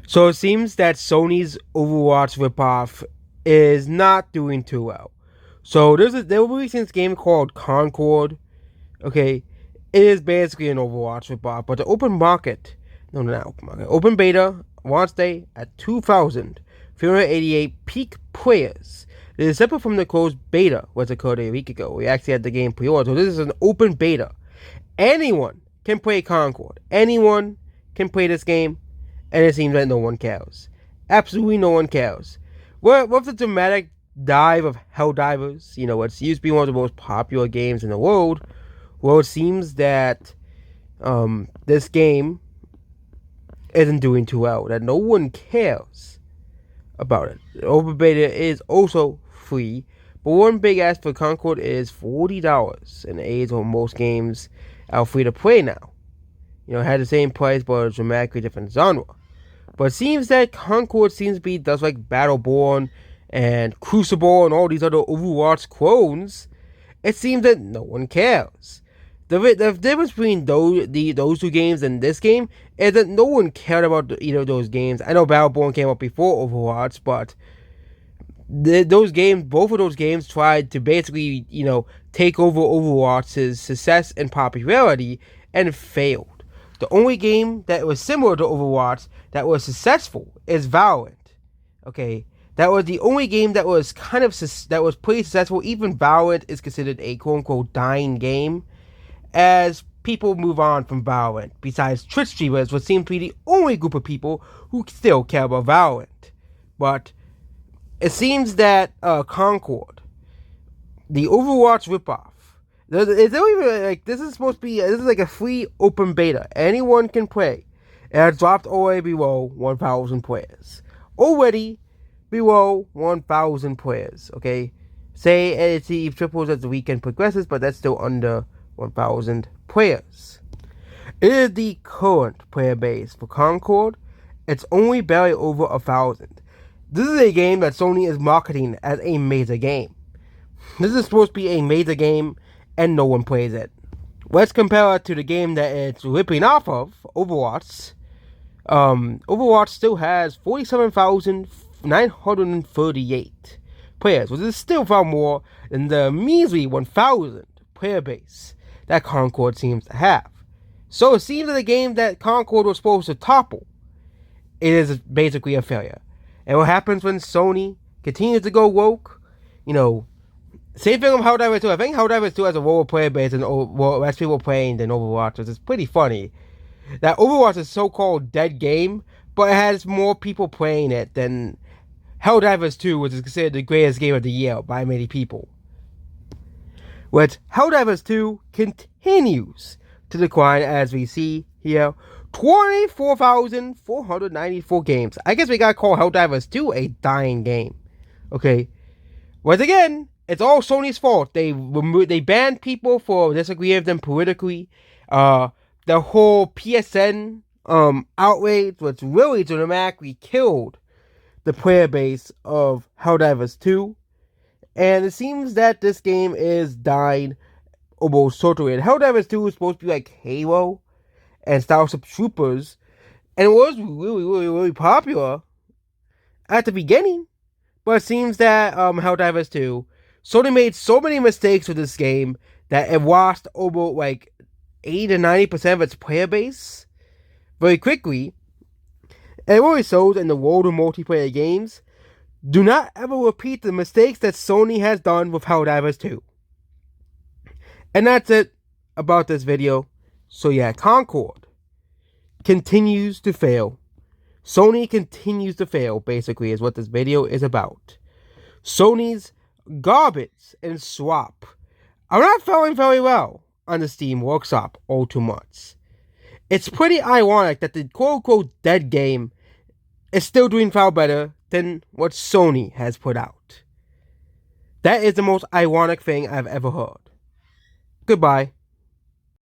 So it seems that Sony's Overwatch ripoff is not doing too well. So they were releasing this game called Concord. Okay, it is basically an Overwatch ripoff, but the open market, no, no, not open market, open beta launch day at 2,388 peak players. This is separate from the closed beta, which occurred a week ago. We actually had the game pre-ordered, so this is an open beta. Anyone can play Concord. Anyone can play this game, and it seems like no one cares. Absolutely no one cares. With the dramatic dive of Helldivers, it's used to be one of the most popular games in the world. Well, it seems that this game isn't doing too well. That no one cares about it. The open beta is also free, but one big ask for Concord is $40 in the age when most games are free to play now. It had the same price but a dramatically different genre. But it seems that Concord seems to be just like Battleborn and Crucible and all these other Overwatch clones. It seems that no one cares. The difference between those two games and this game is that no one cared about either of those games. I know Battleborn came out before Overwatch, but both of those games tried to basically, take over Overwatch's success and popularity and failed. The only game that was similar to Overwatch that was successful is Valorant. Okay, that was the only game that was that was pretty successful. Even Valorant is considered a quote unquote dying game, as people move on from Valorant. Besides Twitch streamers, which seem to be the only group of people who still care about Valorant. But it seems that Concord, the Overwatch ripoff, it's not even like this is like a free open beta. Anyone can play. It has dropped already below 1,000 players. Already below 1,000 players. Okay, say it triples as the weekend progresses, but that's still under 1,000 players. It is the current player base for Concord. It's only barely over 1,000. This is a game that Sony is marketing as a major game. This is supposed to be a major game, and no one plays it. Let's compare it to the game that it's ripping off of, Overwatch. Overwatch still has 47,938 players, which is still far more than the measly 1,000 player base that Concord seems to have. So it seems that the game that Concord was supposed to topple, it is basically a failure. And what happens when Sony continues to go woke? Same thing with Helldivers 2. I think Helldivers 2 has a lower player base and less people playing than Overwatch, which is pretty funny. That Overwatch is a so-called dead game, but it has more people playing it than Helldivers 2, which is considered the greatest game of the year by many people. Which Helldivers 2 continues to decline, as we see here. 24,494 games. I guess we gotta call Helldivers 2 a dying game. Okay. Once again, it's all Sony's fault. They banned people for disagreeing with them politically. The whole PSN outrage, which really dramatically killed the player base of Helldivers 2. And it seems that this game is dying almost totally. And Helldivers 2 is supposed to be like Halo and Starship Troopers, and it was really, really, really popular at the beginning. But it seems that Helldivers 2, Sony made so many mistakes with this game that it lost over like 80 to 90% of its player base very quickly. And it really shows in the world of multiplayer games. Do not ever repeat the mistakes that Sony has done with Helldivers 2. And that's it about this video. So yeah, Concord continues to fail. Sony continues to fail, basically, is what this video is about. Sony's garbage and swap are not faring very well on the Steam Workshop all too much. It's pretty ironic that the quote-unquote dead game is still doing far better than what Sony has put out. That is the most ironic thing I've ever heard. Goodbye.